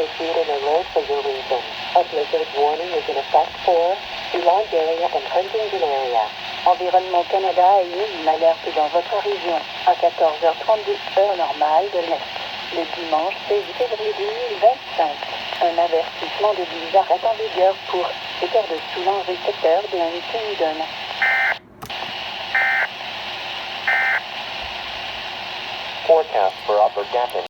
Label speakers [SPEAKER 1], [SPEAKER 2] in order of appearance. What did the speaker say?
[SPEAKER 1] issued an alert for your region. A blizzard warning is in effect for the large area and Huntington area.
[SPEAKER 2] Environnement Canada a émis une alerte dans votre région à 14h32 heure normale de l'Est, le dimanche 16 février 2025. Un avertissement de blizzard est en vigueur pour secteur de Soulanges et secteur de Huntington.
[SPEAKER 1] Forecast for Upper Gatineau.